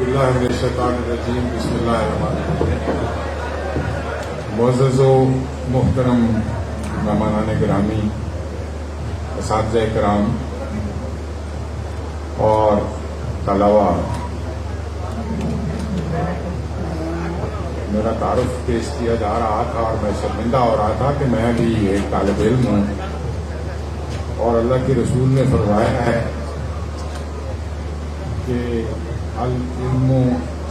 باللہ من الشیطان الرجیم بسم اللہ الرحمن الرحیم۔ معزز و محترم مہمانان گرامی، اساتذہ کرام اور طلباء، میرا تعارف پیش کیا جا رہا تھا اور میں شرمندہ ہو رہا تھا کہ میں بھی ایک طالب علم ہوں، اور اللہ کے رسول نے فرمایا ہے کہ العلم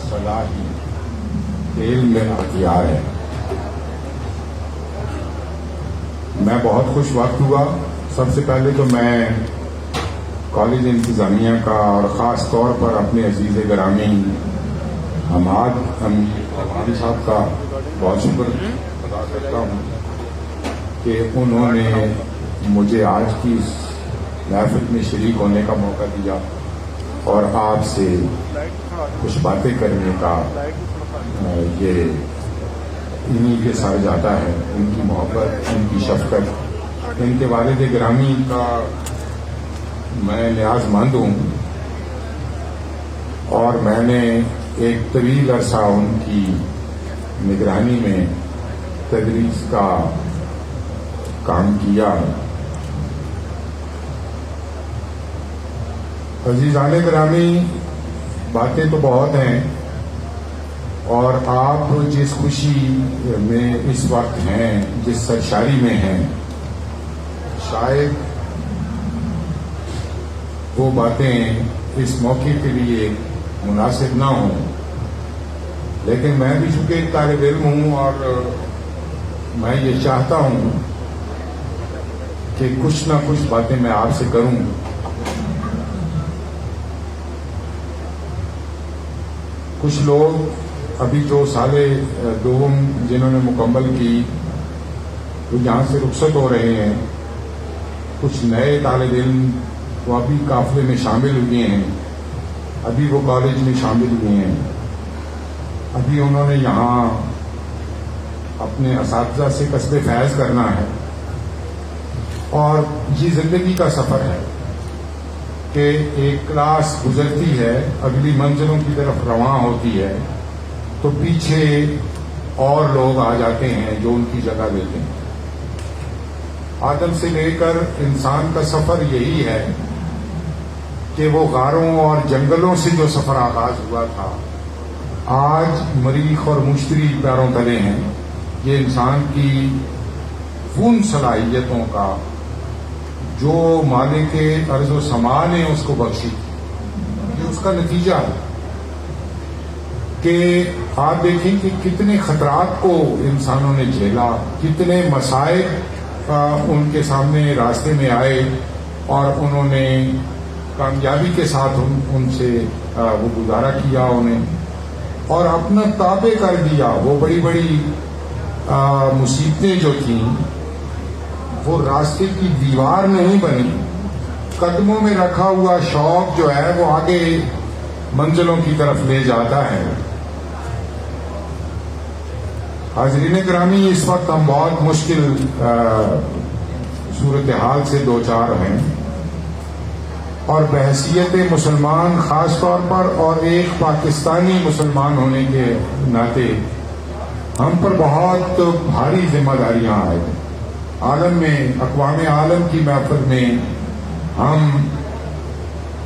صلاحی، علم میں اختیار ہے۔ میں بہت خوش وقت ہوا۔ سب سے پہلے تو میں کالج انتظامیہ کا اور خاص طور پر اپنے عزیز گرامی حماد امیر صاحب کا بہت شکر ادا کرتا ہوں کہ انہوں نے مجھے آج کی اس محفل میں شریک ہونے کا موقع دیا اور آپ سے کچھ باتیں کرنے کا یہ انہی کے ساتھ جاتا ہے۔ ان کی محبت، ان کی شفقت، ان کے والد گرامی کا میں نیاز مند ہوں، اور میں نے ایک طویل عرصہ ان کی نگرانی میں تدریس کا کام کیا۔ عزیزان گرامی، باتیں تو بہت ہیں، اور آپ جس خوشی میں اس وقت ہیں، جس سرشاری میں ہیں، شاید وہ باتیں اس موقع کے لیے مناسب نہ ہوں، لیکن میں بھی چونکہ ایک طالب علم ہوں اور میں یہ چاہتا ہوں کہ کچھ نہ کچھ باتیں میں آپ سے کروں۔ کچھ لوگ ابھی جو سال دوم جنہوں نے مکمل کی وہ یہاں سے رخصت ہو رہے ہیں، کچھ نئے طالب علم وہ ابھی قافلے میں شامل ہوئے ہیں، ابھی وہ کالج میں شامل ہوئے ہیں، ابھی انہوں نے یہاں اپنے اساتذہ سے کسب فیض کرنا ہے، اور یہ زندگی کا سفر ہے کہ ایک کلاس گزرتی ہے، اگلی منزلوں کی طرف رواں ہوتی ہے، تو پیچھے اور لوگ آ جاتے ہیں جو ان کی جگہ لیتے ہیں۔ آدم سے لے کر انسان کا سفر یہی ہے کہ وہ غاروں اور جنگلوں سے جو سفر آغاز ہوا تھا، آج مریخ اور مشتری پیروں تلے ہیں۔ یہ انسان کی ان صلاحیتوں کا جو مالک ارض و سما نے اس کو بخشی، یہ اس کا نتیجہ ہے کہ آپ دیکھیں کہ کتنے خطرات کو انسانوں نے جھیلا، کتنے مسائل ان کے سامنے راستے میں آئے، اور انہوں نے کامیابی کے ساتھ ان سے وہ گزارا کیا انہیں، اور اپنا تابع کر دیا۔ وہ بڑی بڑی مصیبتیں جو تھیں وہ راستے کی دیوار نہیں بنی، قدموں میں رکھا ہوا شوق جو ہے وہ آگے منزلوں کی طرف لے جاتا ہے۔ حاضرین گرامی، اس وقت ہم بہت مشکل صورتحال سے دوچار ہیں، اور بحیثیت مسلمان خاص طور پر اور ایک پاکستانی مسلمان ہونے کے ناطے ہم پر بہت بھاری ذمہ داریاں آئے ہیں۔ عالم میں، اقوام عالم کی محفل میں ہم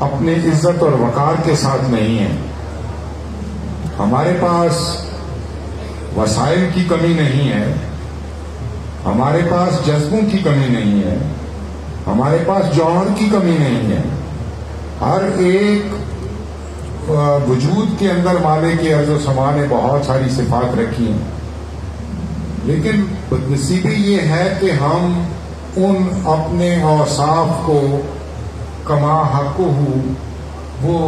اپنے عزت اور وقار کے ساتھ نہیں ہیں۔ ہمارے پاس وسائل کی کمی نہیں ہے، ہمارے پاس جذبوں کی کمی نہیں ہے، ہمارے پاس جوہر کی کمی نہیں ہے۔ ہر ایک وجود کے اندر مالک ارض و سما نے بہت ساری صفات رکھی ہیں، لیکن بدنصیبی یہ ہے کہ ہم ان اپنے اوصاف کو کما حق ہو، وہ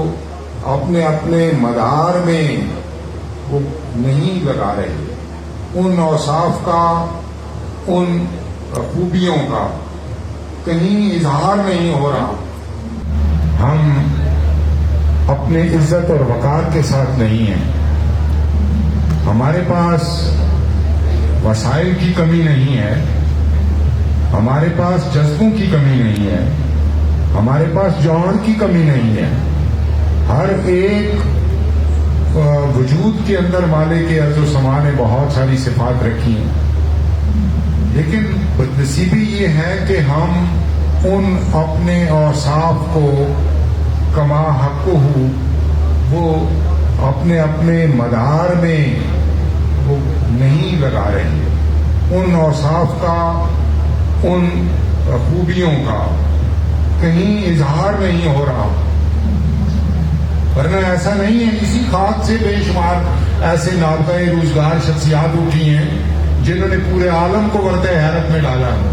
اپنے مدار میں وہ نہیں لگا رہے، ان اوصاف کا، ان خوبیوں کا کہیں اظہار نہیں ہو رہا۔ ہم اپنے عزت اور وقار کے ساتھ نہیں ہیں۔ ہمارے پاس وسائل کی کمی نہیں ہے، ہمارے پاس جذبوں کی کمی نہیں ہے، ہمارے پاس جوہر کی کمی نہیں ہے۔ ہر ایک وجود کے اندر مالک ارض و سما نے بہت ساری صفات رکھی ہیں، لیکن بدنصیبی یہ ہے کہ ہم ان اپنے اوصاف کو کما حقہ وہ اپنے اپنے مدار میں وہ نہیں لگا رہے ہیں، ان اوصاف کا، ان خوبیوں کا کہیں اظہار نہیں ہو رہا، ورنہ ایسا نہیں ہے۔ اسی خاک سے بے شمار ایسے نابغہ روزگار شخصیات اٹھی ہیں جنہوں نے پورے عالم کو ورطہ حیرت میں ڈالا ہے۔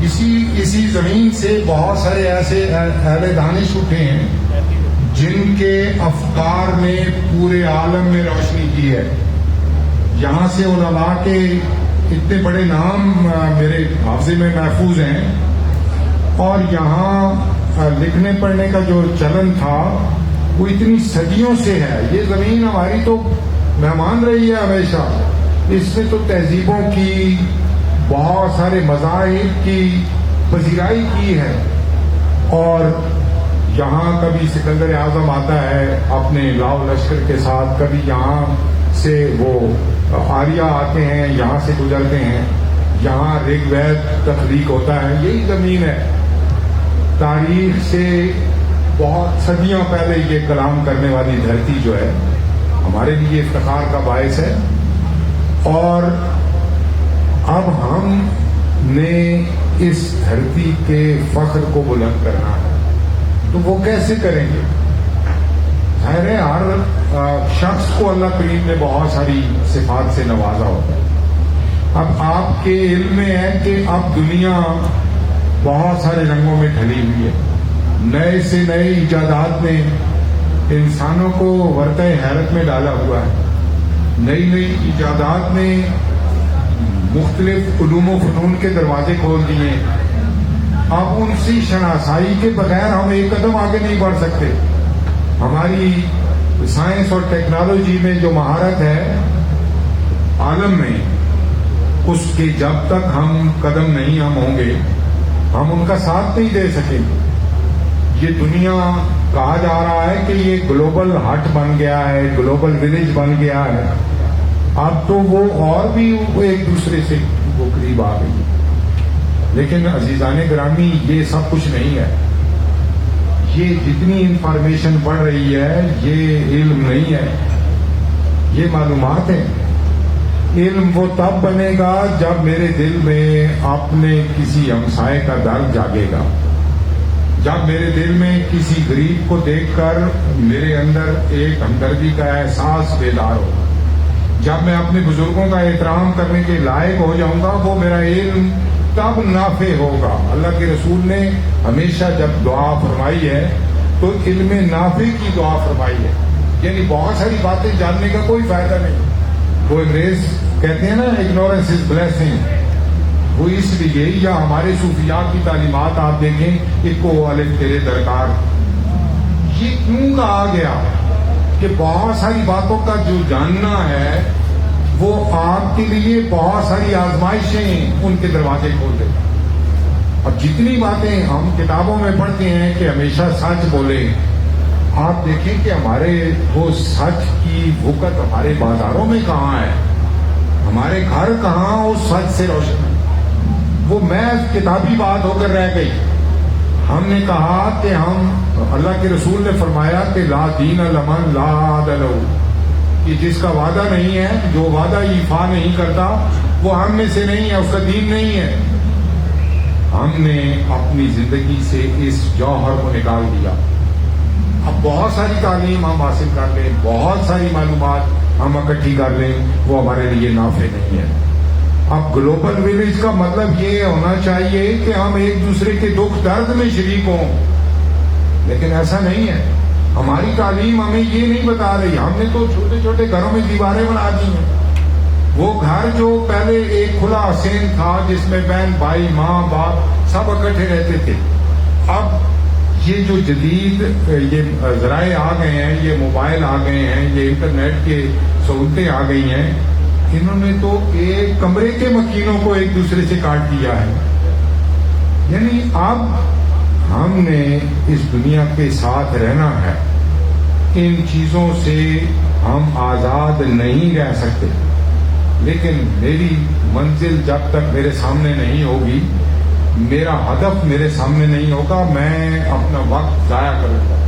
اسی زمین سے بہت سارے ایسے اہل دانش اٹھے ہیں جن کے افکار نے پورے عالم میں روشنی کی ہے۔ یہاں سے علماء کے اتنے بڑے نام میرے حافظے میں محفوظ ہیں، اور یہاں لکھنے پڑھنے کا جو چلن تھا وہ اتنی صدیوں سے ہے۔ یہ زمین ہماری تو مہمان رہی ہے ہمیشہ، اس نے تو تہذیبوں کی، بہت سارے مذاہب کی پذیرائی کی ہے، اور یہاں کبھی سکندر اعظم آتا ہے اپنے لاؤ لشکر کے ساتھ، کبھی یہاں سے وہ آریہ آتے ہیں، یہاں سے گزرتے ہیں، یہاں رگ وید تخلیق ہوتا ہے۔ یہی زمین ہے، تاریخ سے بہت صدیوں پہلے یہ کلام کرنے والی دھرتی جو ہے ہمارے لیے افتخار کا باعث ہے، اور اب ہم نے اس دھرتی کے فخر کو بلند کرنا ہے، تو وہ کیسے کریں گے؟ ظاہر ہے ہر شخص کو اللہ کریم نے بہت ساری صفات سے نوازا ہوتا ہے۔ اب آپ کے علم میں ہے کہ اب دنیا بہت سارے رنگوں میں ڈھلی ہوئی ہے، نئے سے نئے ایجادات نے انسانوں کو ورطہ حیرت میں ڈالا ہوا ہے، نئی نئی ایجادات نے مختلف علوم و فنون کے دروازے کھول دیے۔ اب ان سے شناسائی کے بغیر ہم ایک قدم آگے نہیں بڑھ سکتے۔ ہماری سائنس اور ٹیکنالوجی میں جو مہارت ہے عالم میں، اس کے جب تک ہم قدم نہیں ہم ہوں گے، ہم ان کا ساتھ نہیں دے سکیں گے۔ یہ دنیا کہا جا رہا ہے کہ یہ گلوبل ہٹ بن گیا ہے، گلوبل ولیج بن گیا ہے، اب تو وہ اور بھی ایک دوسرے سے وہ قریب آ گئی۔ لیکن عزیزان گرامی، یہ سب کچھ نہیں ہے۔ یہ جتنی انفارمیشن بڑھ رہی ہے یہ علم نہیں ہے، یہ معلومات ہے۔ علم وہ تب بنے گا جب میرے دل میں اپنے کسی ہمسائے کا درد جاگے گا، جب میرے دل میں کسی غریب کو دیکھ کر میرے اندر ایک ہمدردی کا احساس بیدار ہوگا، جب میں اپنے بزرگوں کا احترام کرنے کے لائق ہو جاؤں گا، وہ میرا علم تب نافع ہوگا۔ اللہ کے رسول نے ہمیشہ جب دعا فرمائی ہے تو علم نافع کی دعا فرمائی ہے، یعنی بہت ساری باتیں جاننے کا کوئی فائدہ نہیں۔ وہ انگریز کہتے ہیں نا اگنورینس از بلیسنگ، وہ اس لیے، یا ہمارے صوفیات کی تعلیمات آپ دیکھیں، اکو الف تیرے درکار، یہ کیوں کہا گیا کہ بہت ساری باتوں کا جو جاننا ہے وہ آپ کے لیے بہت ساری آزمائشیں ان کے دروازے کھول دیتا۔ اب جتنی باتیں ہم کتابوں میں پڑھتے ہیں کہ ہمیشہ سچ بولیں، آپ دیکھیں کہ ہمارے وہ سچ کی وقت ہمارے بازاروں میں کہاں ہے، ہمارے گھر کہاں اس سچ سے روشن ہے۔ وہ محض کتابی بات ہو کر رہ گئی۔ ہم نے کہا کہ اللہ کے رسول نے فرمایا کہ لا دین لمن لا عہد لہ، کہ جس کا وعدہ نہیں ہے، جو وعدہ ایفا نہیں کرتا، وہ ہم میں سے نہیں ہے، اس کا دین نہیں ہے۔ ہم نے اپنی زندگی سے اس جوہر کو نکال دیا۔ اب بہت ساری تعلیم ہم حاصل کر لیں، بہت ساری معلومات ہم اکٹھی کر لیں، وہ ہمارے لیے نافع نہیں ہے۔ اب گلوبل ولیج کا مطلب یہ ہونا چاہیے کہ ہم ایک دوسرے کے دکھ درد میں شریک ہوں، لیکن ایسا نہیں ہے۔ ہماری تعلیم ہمیں یہ نہیں بتا رہی۔ ہم نے تو چھوٹے چھوٹے گھروں میں دیواریں بنا دی ہیں۔ وہ گھر جو پہلے ایک کھلا حسین تھا جس میں بہن بھائی ماں باپ سب اکٹھے رہتے تھے، اب یہ جو جدید یہ ذرائع آ گئے ہیں، یہ موبائل آ گئے ہیں، یہ انٹرنیٹ کے سہولتیں آ گئی ہیں، انہوں نے تو ایک کمرے کے مکینوں کو ایک دوسرے سے کاٹ دیا ہے۔ یعنی اب ہم نے اس دنیا کے ساتھ رہنا ہے، ان چیزوں سے ہم آزاد نہیں رہ سکتے، لیکن میری منزل جب تک میرے سامنے نہیں ہوگی، میرا ہدف میرے سامنے نہیں ہوگا، میں اپنا وقت ضائع کروں گا۔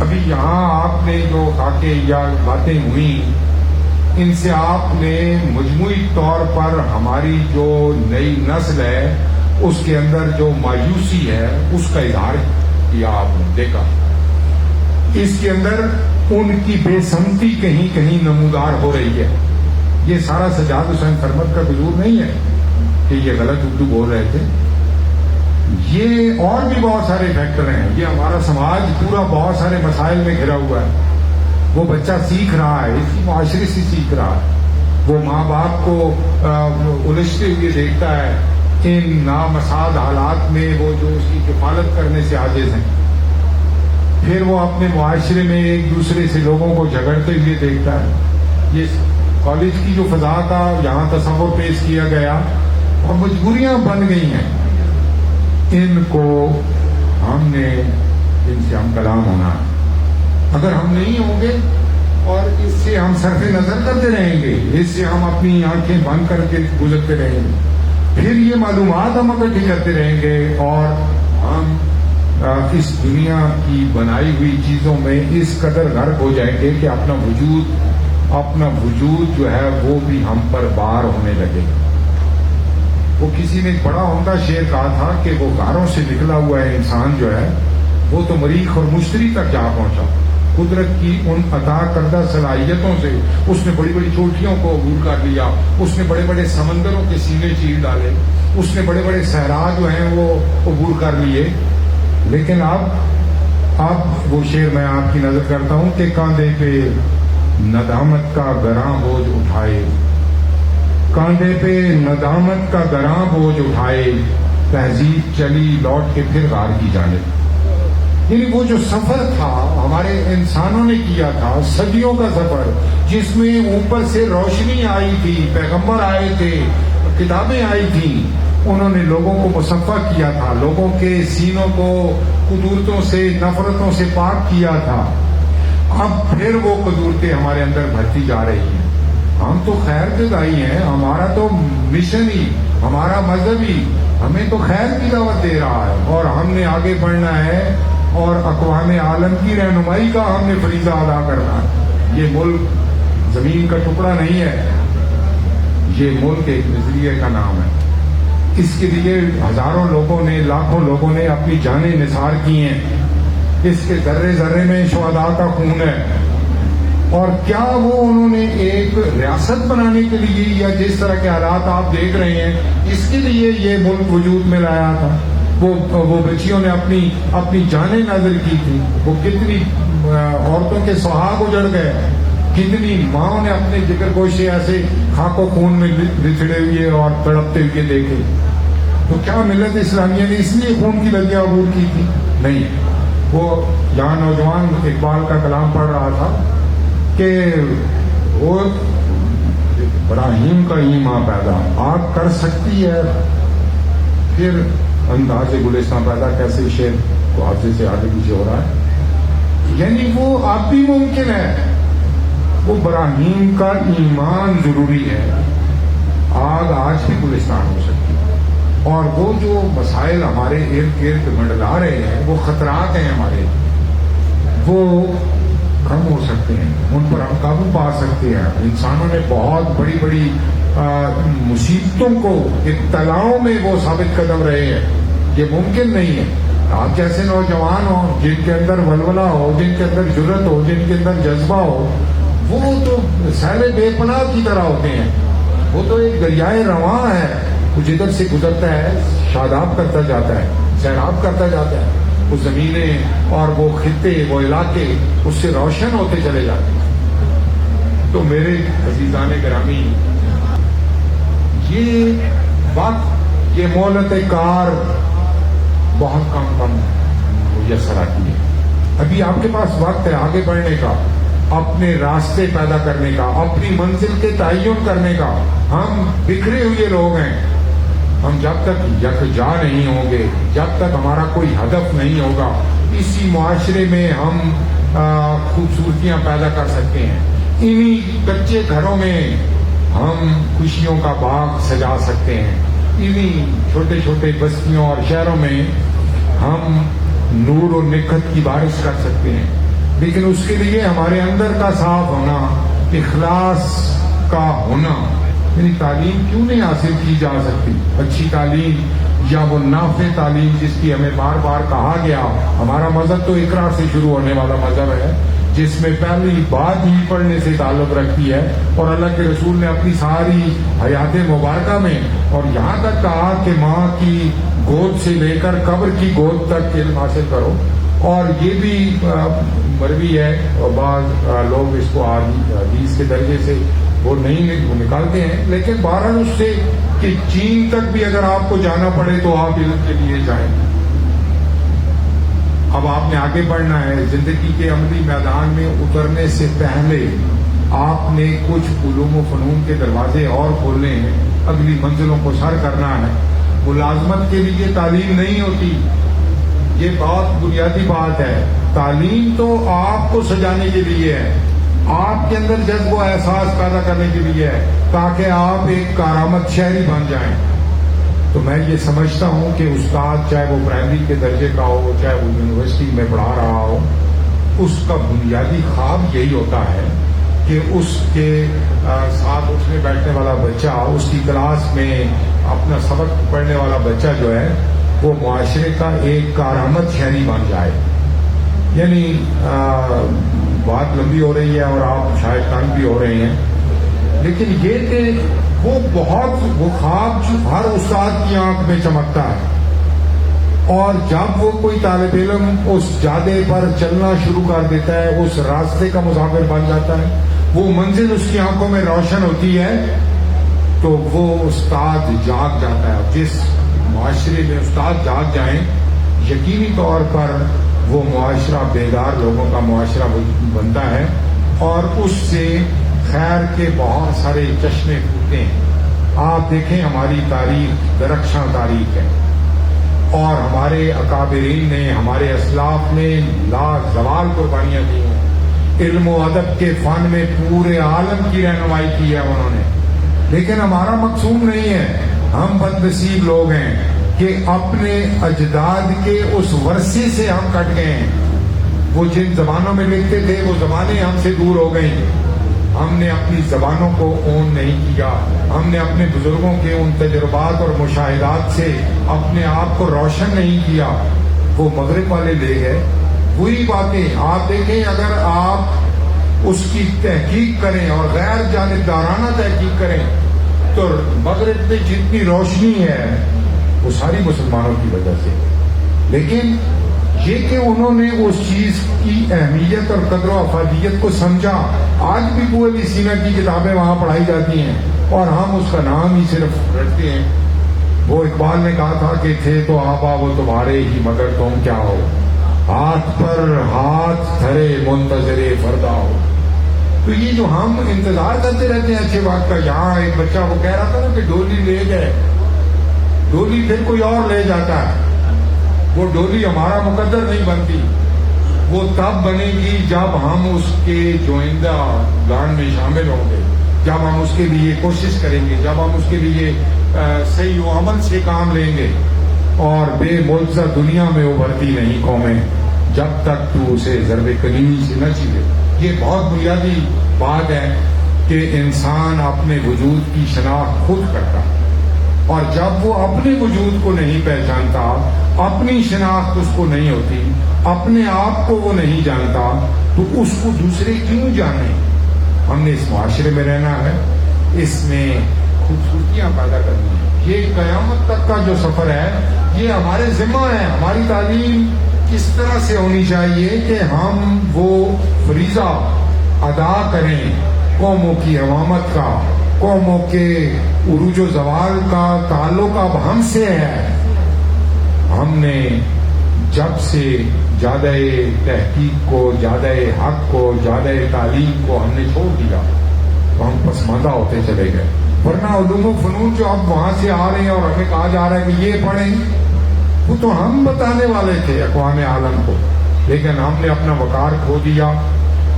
ابھی یہاں آپ نے جو خاکے یا باتیں ہوئیں، ان سے آپ نے مجموعی طور پر ہماری جو نئی نسل ہے اس کے اندر جو مایوسی ہے اس کا اظہار کیا، آپ نے دیکھا اس کے اندر ان کی بے سمتی کہیں کہیں نمودار ہو رہی ہے۔ یہ سارا سجاد حسین سرمد کا قصور نہیں ہے کہ یہ غلط اردو بول رہے تھے، یہ اور بھی بہت سارے فیکٹر ہیں۔ یہ ہمارا سماج پورا بہت سارے مسائل میں گھرا ہوا ہے۔ وہ بچہ سیکھ رہا ہے، اسی معاشرے سے سیکھ رہا ہے، وہ ماں باپ کو الجھتے ہوئے دیکھتا ہے، ان نامساعد حالات میں وہ جو اس کی کفالت کرنے سے عاجز ہیں، پھر وہ اپنے معاشرے میں ایک دوسرے سے لوگوں کو جھگڑتے ہوئے دیکھتا ہے۔ یہ کالج کی جو فضا کا یہاں تصور پیش کیا گیا اور مجبوریاں بن گئی ہیں، ان کو ہم نے ان سے ہم کلام ہونا ہے۔ اگر ہم نہیں ہوں گے اور اس سے ہم صرف نظر کرتے رہیں گے، اس سے ہم اپنی آنکھیں بند کر کے گزرتے رہیں گے، پھر یہ معلومات ہم اکٹھی کرتے رہیں گے اور ہم اس دنیا کی بنائی ہوئی چیزوں میں اس قدر غرق ہو جائیں گے کہ اپنا وجود جو ہے وہ بھی ہم پر بار ہونے لگے گا۔ وہ کسی نے ایک بڑا عمدہ شعر کہا تھا کہ وہ غاروں سے نکلا ہوا ہے انسان جو ہے وہ تو مریخ اور مشتری تک جا پہنچا۔ قدرت کی ان عطا کردہ صلاحیتوں سے اس نے بڑی بڑی چوٹیوں کو عبور کر لیا، اس نے بڑے بڑے سمندروں کے سینے چیر ڈالے، اس نے بڑے بڑے صحرا جو ہیں وہ عبور کر لیے، لیکن اب وہ شعر میں آپ کی نظر کرتا ہوں کہ کاندھے پہ ندامت کا گراں بوجھ اٹھائے، کاندھے پہ ندامت کا گراں بوجھ اٹھائے، تہذیب چلی لوٹ کے پھر غار کی جانب۔ یعنی وہ جو سفر تھا ہمارے انسانوں نے کیا تھا، صدیوں کا سفر، جس میں اوپر سے روشنی آئی تھی، پیغمبر آئے تھے، کتابیں آئی تھیں، انہوں نے لوگوں کو مصفح کیا تھا، لوگوں کے سینوں کو قدورتوں سے نفرتوں سے پاک کیا تھا۔ اب پھر وہ قدورتیں ہمارے اندر بھرتی جا رہی ہیں۔ ہم تو خیر کے دائی ہیں، ہمارا تو مشن ہی، ہمارا مذہب ہی ہمیں تو خیر کی دعوت دے رہا ہے، اور ہم نے آگے بڑھنا ہے اور اقوام عالم کی رہنمائی کا ہم نے فریضہ ادا کرنا ہے۔ یہ ملک زمین کا ٹکڑا نہیں ہے، یہ ملک ایک نظریے کا نام ہے۔ اس کے لیے ہزاروں لوگوں نے، لاکھوں لوگوں نے اپنی جانیں نثار کی ہیں، اس کے ذرے ذرے میں شہداء کا خون ہے۔ اور کیا وہ انہوں نے ایک ریاست بنانے کے لیے یا جس طرح کے حالات آپ دیکھ رہے ہیں اس کے لیے یہ ملک وجود میں لایا تھا؟ وہ بچیوں نے اپنی جانیں نازل کی تھی، وہ کتنی عورتوں کے سہاگ اجڑ گئے، کتنی ماں نے اپنے جگر گوشے ایسے خاک و خون میں بچھڑے ہوئے اور تڑپتے ہوئے دیکھے۔ تو کیا ملت اسلامیہ نے اس لیے خون کی ندیاں عبور کی تھی؟ نہیں۔ وہ یہاں نوجوان اقبال کا کلام پڑھ رہا تھا کہ وہ ابراہیم کا ایمان پیدا آگ کر سکتی ہے، پھر انداز گلستان پیدا، کیسے شعر کو حافظے سے آگے پیچھے ہو رہا ہے، یعنی وہ اب بھی ممکن ہے۔ وہ ابراہیم کا ایمان ضروری ہے، آگ آج بھی گلستان ہو سکتی ہے، اور وہ جو مسائل ہمارے ارد گرد منڈلا رہے ہیں، وہ خطرات ہیں ہمارے، وہ کم ہو سکتے ہیں، ان پر ہم قابو پا سکتے ہیں۔ انسانوں نے بہت بڑی بڑی مصیبتوں کو ابتلاؤں میں وہ ثابت قدم رہے ہیں، یہ ممکن نہیں ہے۔ آپ جیسے نوجوان ہوں جن کے اندر ولولہ ہو، جن کے اندر جرت ہو، جن کے اندر جذبہ ہو، وہ تو سیل بے پناہ کی طرح ہوتے ہیں، وہ تو ایک دریائے رواں ہے، وہ جدھر سے گزرتا ہے شاداب کرتا جاتا ہے، سیراب کرتا جاتا ہے، وہ زمینیں اور وہ خطے، وہ علاقے اس سے روشن ہوتے چلے جاتے ہیں۔ تو میرے عزیزان گرامی، یہ وقت، یہ مہلت کار بہت کم میسر آتی ہے۔ ابھی آپ کے پاس وقت ہے آگے بڑھنے کا، اپنے راستے پیدا کرنے کا، اپنی منزل کے تعین کرنے کا۔ ہم بکھرے ہوئے لوگ ہیں، ہم جب تک یکجا نہیں ہوں گے، جب تک ہمارا کوئی ہدف نہیں ہوگا، اسی معاشرے میں ہم خوبصورتیاں پیدا کر سکتے ہیں. انہی کچے گھروں میں ہم خوشیوں کا باغ سجا سکتے ہیں. انہی چھوٹے چھوٹے بستیوں اور شہروں میں ہم نور و نکھت کی بارش کر سکتے ہیں. لیکن اس کے لیے ہمارے اندر کا صاف ہونا، اخلاص کا ہونا. یعنی تعلیم کیوں نہیں حاصل کی جا سکتی؟ اچھی تعلیم یا وہ نافع تعلیم جس کی ہمیں بار بار کہا گیا. ہمارا مذہب تو اقرا سے شروع ہونے والا مذہب ہے، جس میں پہلی بات ہی پڑھنے سے تعلق رکھتی ہے. اور اللہ کے رسول نے اپنی ساری حیات مبارکہ میں اور یہاں تک کہا کہ ماں کی گود سے لے کر قبر کی گود تک علم حاصل کرو. اور یہ بھی مروی ہے، اور بعض لوگ اس کو حدیث کے درجے سے وہ نہیں نکالتے ہیں، لیکن بہرحال اس سے کہ چین تک بھی اگر آپ کو جانا پڑے تو آپ علم کے لیے جائیں. اب آپ نے آگے بڑھنا ہے. زندگی کے عملی میدان میں اترنے سے پہلے آپ نے کچھ علوم و فنون کے دروازے اور کھولنے ہیں، اگلی منزلوں کو سر کرنا ہے. ملازمت کے لیے تعلیم نہیں ہوتی، یہ بہت بنیادی بات ہے. تعلیم تو آپ کو سجانے کے لیے ہے، آپ کے اندر جذب و احساس پیدا کرنے کے لیے ہے، تاکہ آپ ایک کارآمد شہری بن جائیں. تو میں یہ سمجھتا ہوں کہ استاد چاہے وہ پرائمری کے درجے کا ہو، چاہے وہ یونیورسٹی میں پڑھا رہا ہو، اس کا بنیادی خواب یہی ہوتا ہے کہ اس کے ساتھ اٹھنے بیٹھنے والا بچہ، اس کی کلاس میں اپنا سبق پڑھنے والا بچہ جو ہے وہ معاشرے کا ایک کارآمد شہری بن جائے. یعنی بات لمبی ہو رہی ہے اور آپ شاید تنگ بھی ہو رہے ہیں، لیکن یہ کہ وہ خواب ہر استاد کی آنکھ میں چمکتا ہے. اور جب وہ کوئی طالب علم اس جادے پر چلنا شروع کر دیتا ہے، اس راستے کا مسافر بن جاتا ہے، وہ منزل اس کی آنکھوں میں روشن ہوتی ہے، تو وہ استاد جاگ جاتا ہے. جس معاشرے میں استاد جاگ جائیں، یقینی طور پر وہ معاشرہ بیدار لوگوں کا معاشرہ بنتا ہے، اور اس سے خیر کے بہت سارے چشمے پھوٹتے ہیں. آپ دیکھیں ہماری تاریخ درخشاں تاریخ ہے، اور ہمارے اکابرین نے، ہمارے اسلاف نے لازوال قربانیاں دی ہیں. علم و ادب کے فن میں پورے عالم کی رہنمائی کی ہے انہوں نے. لیکن ہمارا مقصود نہیں ہے، ہم بد نصیب لوگ ہیں کہ اپنے اجداد کے اس ورثے سے ہم کٹ گئے ہیں. وہ جن زبانوں میں لکھتے تھے وہ زبانیں ہم سے دور ہو گئیں. ہم نے اپنی زبانوں کو اون نہیں کیا، ہم نے اپنے بزرگوں کے ان تجربات اور مشاہدات سے اپنے آپ کو روشن نہیں کیا. وہ مغرب والے لے گئے وہی باتیں. آپ دیکھیں اگر آپ اس کی تحقیق کریں اور غیر جانبدارانہ تحقیق کریں تو مغرب میں جتنی روشنی ہے وہ ساری مسلمانوں کی وجہ سے. لیکن یہ کہ انہوں نے اس چیز کی اہمیت اور قدر و افادیت کو سمجھا. آج بھی ابو علی سینا کی کتابیں وہاں پڑھائی جاتی ہیں اور ہم اس کا نام ہی صرف رٹتے ہیں. وہ اقبال نے کہا تھا کہ تھے تو آبا وہ تمہارے ہی مگر تم کیا ہو، ہاتھ پر ہاتھ دھرے منتظر فردا ہو. تو یہ جو ہم انتظار کرتے رہتے ہیں اچھے وقت کا. یہاں ایک بچہ وہ کہہ رہا تھا نا کہ ڈولی لے گئے، ڈولی پھر کوئی اور لے جاتا ہے. وہ ڈولی ہمارا مقدر نہیں بنتی، وہ تب بنے گی جب ہم اس کے جوئندہ گان میں شامل ہوں گے، جب ہم اس کے لیے کوشش کریں گے، جب ہم اس کے لیے صحیح و عمل سے کام لیں گے. اور بے معجزہ دنیا میں ابھرتی نہیں قومیں جب تک تو اسے ضرب کلیمی سے نہ چیرے. یہ بہت بنیادی بات ہے کہ انسان اپنے وجود کی شناخت خود کرتا، اور جب وہ اپنے وجود کو نہیں پہچانتا، اپنی شناخت اس کو نہیں ہوتی، اپنے آپ کو وہ نہیں جانتا، تو اس کو دوسرے کیوں جانے. ہم نے اس معاشرے میں رہنا ہے، اس میں خوبصورتیاں پیدا کرنی ہے. یہ قیامت تک کا جو سفر ہے یہ ہمارے ذمہ ہے. ہماری تعلیم کس طرح سے ہونی چاہیے کہ ہم وہ فریضہ ادا کریں قوموں کی امامت کا، قوموں کے عروج و زوال کا تعلق اب ہم سے ہے. ہم نے جب سے زیادہ تحقیق کو، زیادہ حق کو، زیادہ تعلیم کو ہم نے چھوڑ دیا تو ہم پسماندہ ہوتے چلے گئے. ورنہ علوم و فنون جو اب وہاں سے آ رہے ہیں اور ہمیں کہا جا رہا ہے کہ یہ پڑھیں، وہ تو ہم بتانے والے تھے اقوام عالم کو لیکن ہم نے اپنا وقار کھو دیا،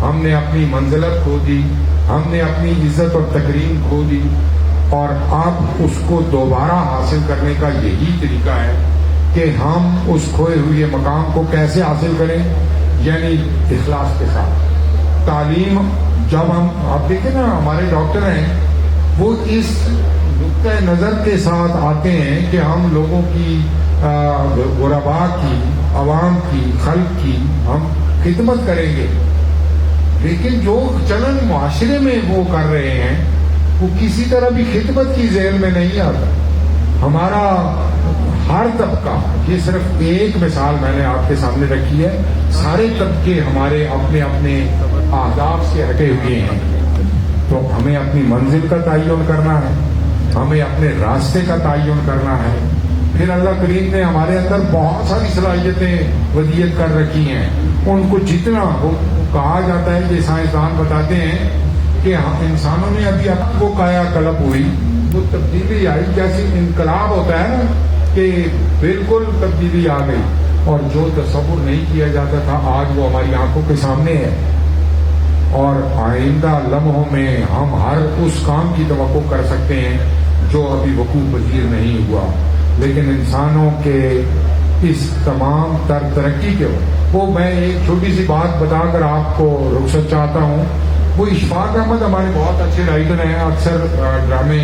ہم نے اپنی منزلت کھو دی، ہم نے اپنی عزت اور تکریم کھو دی، اور اب اس کو دوبارہ حاصل کرنے کا یہی طریقہ ہے کہ ہم اس کھوئے ہوئے مقام کو کیسے حاصل کریں، یعنی اخلاص کے ساتھ۔ تعلیم جب ہم، آپ دیکھیں نا ہمارے ڈاکٹر ہیں، وہ اس نقطۂ نظر کے ساتھ آتے ہیں کہ ہم لوگوں کی، غرباء کی، عوام کی، خلق کی ہم خدمت کریں گے، لیکن جو چلن معاشرے میں وہ کر رہے ہیں وہ کسی طرح بھی خدمت کی ذیل میں نہیں آتا۔ ہمارا ہر طبقہ، یہ صرف ایک مثال میں نے آپ کے سامنے رکھی ہے، سارے طبقے ہمارے اپنے اپنے اہداف سے ہٹے ہوئے ہیں۔ تو ہمیں اپنی منزل کا تعین کرنا ہے، ہمیں اپنے راستے کا تعین کرنا ہے۔ پھر اللہ کریم نے ہمارے اندر بہت ساری صلاحیتیں ودیت کر رکھی ہیں، ان کو جتنا کہا جاتا ہے، یہ سائنسدان بتاتے ہیں کہ انسانوں نے ابھی اب وہ کایا کلپ ہوئی، وہ تبدیلی آئی، جیسے انقلاب ہوتا ہے نا کہ بالکل تبدیلی آ گئی، اور جو تصور نہیں کیا جاتا تھا آج وہ ہماری آنکھوں کے سامنے ہے، اور آئندہ لمحوں میں ہم ہر اس کام کی توقع کر سکتے ہیں جو ابھی وقوع پذیر نہیں ہوا۔ لیکن انسانوں کے اس تمام تر ترقی کے وہ میں ایک چھوٹی سی بات بتا کر آپ کو رخصت چاہتا ہوں۔ وہ اشفاق احمد ہمارے بہت اچھے رائٹر ہیں، اکثر ڈرامے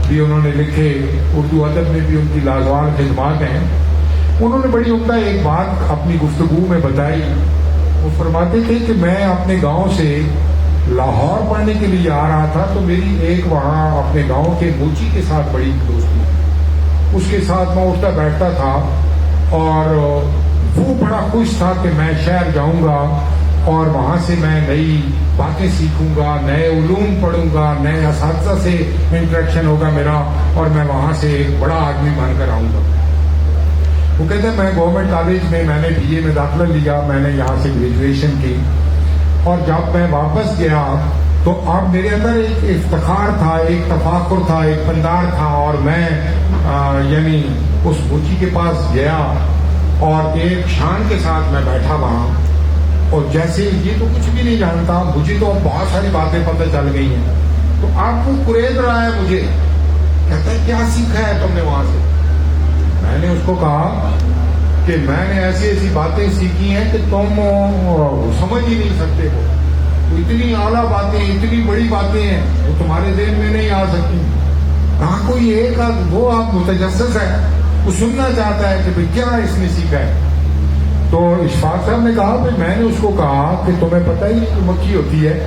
بھی انہوں نے لکھے، اردو ادب میں بھی ان کی لازوال خدمات ہیں۔ انہوں نے بڑی عمدہ ایک بات اپنی گفتگو میں بتائی۔ وہ فرماتے تھے کہ میں اپنے گاؤں سے لاہور پڑھنے کے لیے آ رہا تھا، تو میری ایک وہاں اپنے گاؤں کے موچی کے ساتھ بڑی دوستی، اس کے ساتھ میں اٹھتا بیٹھتا تھا، اور وہ بڑا خوش تھا کہ میں شہر جاؤں گا اور وہاں سے میں نئی باتیں سیکھوں گا، نئے علوم پڑھوں گا، نئے اساتذہ سے انٹریکشن ہوگا میرا، اور میں وہاں سے ایک بڑا آدمی بن کر آؤں گا۔ وہ کہتے ہیں میں گورنمنٹ کالج میں نے BA میں داخلہ لیا، میں نے یہاں سے گریجویشن کی، اور جب میں واپس گیا تو اب میرے اندر ایک افتخار تھا، ایک تفاخر تھا، ایک پندار تھا، اور میں یعنی اس موچی کے پاس گیا اور ایک شان کے ساتھ میں بیٹھا وہاں، اور جیسے یہ تو کچھ بھی نہیں جانتا، مجھے تو اب بہت ساری باتیں پتہ چل گئی ہیں، تو آپ کو قریب رہا ہے مجھے، کہتا ہے کیا سیکھا ہے تم نے وہاں سے؟ میں نے اس کو کہا کہ میں نے ایسی ایسی باتیں سیکھی ہیں کہ تم سمجھ ہی نہیں سکتے ہو، اتنی اعلیٰ باتیں، اتنی بڑی باتیں ہیں وہ تمہارے ذہن میں نہیں آ سکتی۔ کہاں کوئی ایک وہ آپ متجسس ہے، وہ سننا چاہتا ہے کہ بھئی کیا اس نے سیکھا ہے۔ تو اشفاق صاحب نے کہا کہ میں نے اس کو کہا کہ تمہیں پتہ ہی کہ مکھی ہوتی ہے،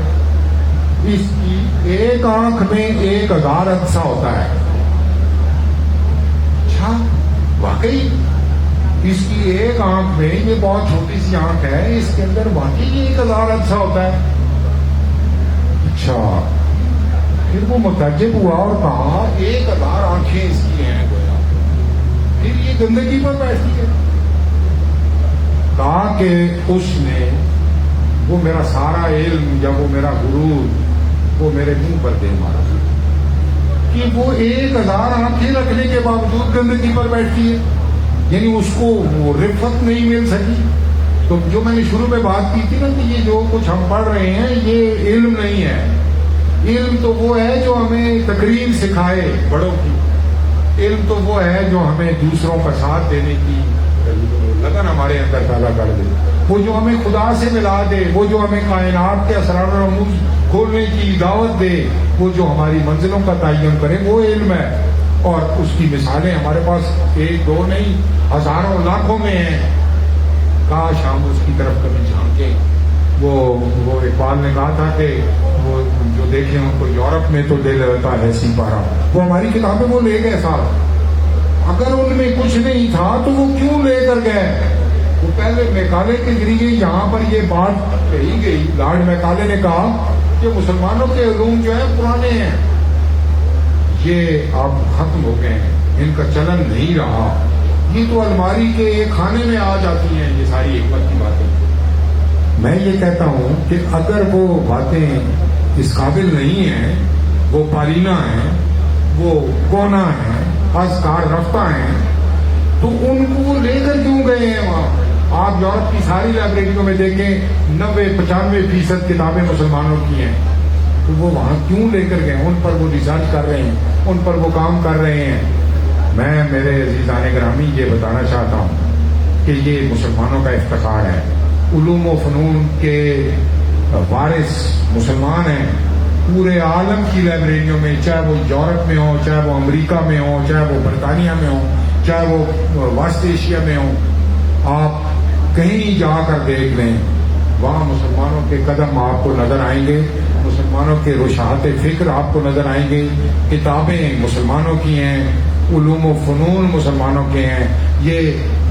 اس کی ایک آنکھ میں 1000 عدسہ ہوتا ہے۔ اچھا واقعی اس کی ایک آنکھ میں، یہ بہت چھوٹی سی آنکھ ہے، اس کے اندر واقعی 1000 عدسہ ہوتا ہے؟ اچھا، پھر وہ متعجب ہوا اور کہا 1000 آنکھیں اس کی ہیں گویا، پھر یہ گندگی پر بیٹھتی ہے؟ کہا کہ اس نے وہ میرا سارا علم یا وہ میرا غرور وہ میرے منہ پر دے مارا کہ وہ 1000 آنکھیں رکھنے کے باوجود گندگی پر بیٹھتی ہے، یعنی اس کو وہ رفت نہیں مل سکی۔ تو جو میں نے شروع میں بات کی تھی نا کہ یہ جو کچھ ہم پڑھ رہے ہیں یہ علم نہیں ہے، علم تو وہ ہے جو ہمیں تقریر سکھائے بڑوں کی، علم تو وہ ہے جو ہمیں دوسروں کا ساتھ دینے کی لگن ہمارے اندر پیدا کر دے، وہ جو ہمیں خدا سے ملا دے، وہ جو ہمیں کائنات کے اسرار و رموز کھولنے کی دعوت دے، وہ جو ہماری منزلوں کا تعین کرے، وہ علم ہے۔ اور اس کی مثالیں ہمارے پاس ایک دو نہیں، ہزاروں لاکھوں میں ہیں۔ کاش ہم اس کی طرف کبھی جھانکیں۔ وہ اقبال نے کہا تھا کہ وہ جو دیکھیں ان کو یورپ میں تو دے لیتا ہے سی پارا، وہ ہماری کتابیں وہ لے گئے ساتھ، اگر ان میں کچھ نہیں تھا تو وہ کیوں لے کر گئے؟ وہ پہلے میکالے کے ذریعے یہاں پر یہ بات کہی گئی، لارڈ میکالے نے کہا کہ مسلمانوں کے علوم جو ہے پرانے ہیں، یہ اب ختم ہو گئے ہیں، ان کا چلن نہیں رہا، یہ تو الماری کے ایک خانے میں آ جاتی ہیں یہ ساری حکمت کی باتیں۔ میں یہ کہتا ہوں کہ اگر وہ باتیں اس قابل نہیں ہیں، وہ پالینہ ہیں، وہ کونا ہیں، ازکار رفتہ ہیں، تو ان کو لے کر کیوں گئے ہیں وہاں؟ آپ یورپ کی ساری لائبریریوں میں دیکھیں 90-95% کتابیں مسلمانوں کی ہیں. تو وہ وہاں کیوں لے کر گئے؟ ان پر وہ ریسرچ کر رہے ہیں, ان پر وہ کام کر رہے ہیں. میں میرے عزیزان گرامی یہ بتانا چاہتا ہوں کہ یہ مسلمانوں کا افتخار ہے. علوم و فنون کے وارث مسلمان ہیں. پورے عالم کی لائبریریوں میں, چاہے وہ یورپ میں ہو, چاہے وہ امریکہ میں ہو, چاہے وہ برطانیہ میں ہو, چاہے وہ وسط ایشیا میں ہو, آپ کہیں جا کر دیکھ لیں, وہاں مسلمانوں کے قدم آپ کو نظر آئیں گے, مسلمانوں کے رشاحت فکر آپ کو نظر آئیں گے. کتابیں مسلمانوں کی ہیں, علوم و فنون مسلمانوں کے ہیں.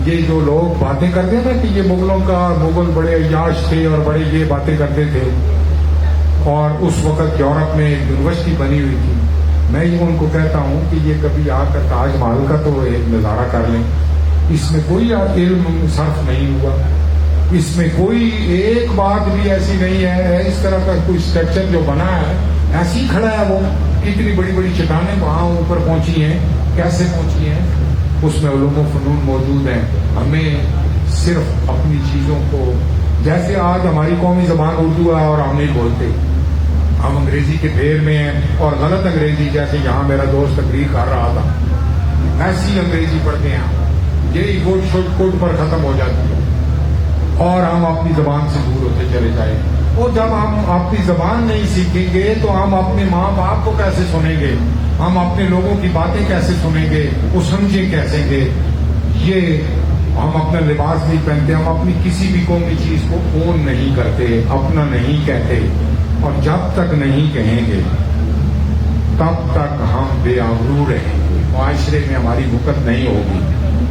یہ جو لوگ باتیں کرتے ہیں نا کہ یہ مغل بڑے عیاش تھے اور بڑے یہ باتیں کرتے تھے, اور اس وقت یورپ میں ایک یونیورسٹی بنی ہوئی تھی. میں یہ ان کو کہتا ہوں کہ یہ کبھی آ کر تاج محل کا تو ایک نظارہ کر لیں. اس میں کوئی علم صرف نہیں ہوا, اس میں کوئی ایک بات بھی ایسی نہیں ہے. اس طرح کا کوئی اسٹرکچر جو بنا ہے ایسے ہی کھڑا ہے. وہ کتنی بڑی بڑی چٹانیں وہاں اوپر پہنچی ہیں, کیسے پہنچی ہیں, اس میں علوم و فنون موجود ہیں. ہمیں صرف اپنی چیزوں کو, جیسے آج ہماری قومی زبان اردو ہے اور ہم نہیں بولتے, ہم انگریزی کے پھیر میں ہیں, اور غلط انگریزی, جیسے یہاں میرا دوست تقریر کر رہا تھا, ایسی انگریزی پڑھتے ہیں. یہی گڈ پر ختم ہو جاتی ہے اور ہم اپنی زبان سے دور ہوتے چلے جائیں. اور جب ہم اپنی زبان نہیں سیکھیں گے تو ہم اپنے ماں باپ کو کیسے سنیں گے, ہم اپنے لوگوں کی باتیں کیسے سنیں گے, وہ سمجھیں کیسے گے. یہ ہم اپنا لباس نہیں پہنتے, ہم اپنی کسی بھی قومی چیز کو اون نہیں کرتے, اپنا نہیں کہتے, اور جب تک نہیں کہیں گے تب تک ہم بے آبرو رہیں گے, معاشرے میں ہماری وقت نہیں ہوگی.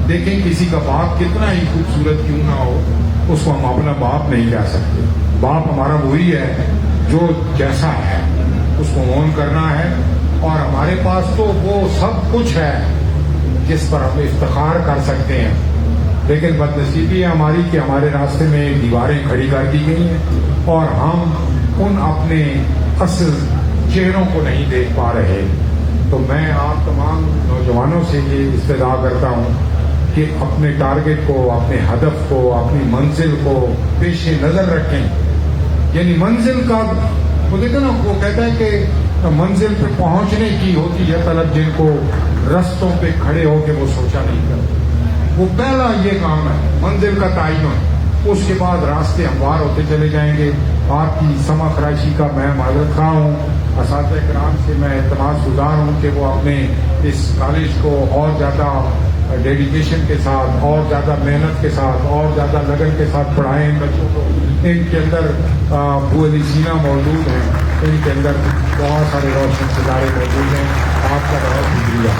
دیکھیں کسی کا باپ کتنا ہی خوبصورت کیوں نہ ہو, اس کو ہم اپنا باپ نہیں کہہ سکتے. باپ ہمارا وہی ہے جو جیسا ہے, اس کو اون کرنا ہے. اور ہمارے پاس تو وہ سب کچھ ہے جس پر ہم افتخار کر سکتے ہیں. لیکن بدنصیبی ہے ہماری کہ ہمارے راستے میں دیواریں کھڑی کر دی گئی ہیں اور ہم ان اپنے اصل چہروں کو نہیں دیکھ پا رہے. تو میں آپ تمام نوجوانوں سے یہ استدعا کرتا ہوں کہ اپنے ٹارگٹ کو, اپنے ہدف کو, اپنی منزل کو پیش نظر رکھیں. یعنی منزل کا وہ دیکھیں نا, وہ کہتا ہے کہ منزل پہ پہنچنے کی ہوتی ہے طلب, جن کو رستوں پہ کھڑے ہو کے وہ سوچا نہیں کرتے. وہ پہلا یہ کام ہے منزل کا تعین. اس کے بعد راستے ہموار ہوتے چلے جائیں گے. آپ کی سما خراشی کا میں معذرت خواہ ہوں. اساتذہ کرام سے میں التماس گزار ہوں کہ وہ اپنے اس کالج کو اور زیادہ ڈیڈیکیشن کے ساتھ, اور زیادہ محنت کے ساتھ, اور زیادہ لگن کے ساتھ پڑھائیں ان بچوں کو. ان کے اندر علی سینا موجود ہیں, ان کے اندر بہت سارے روشن ستارے موجود ہیں. آپ کا بہت شکریہ.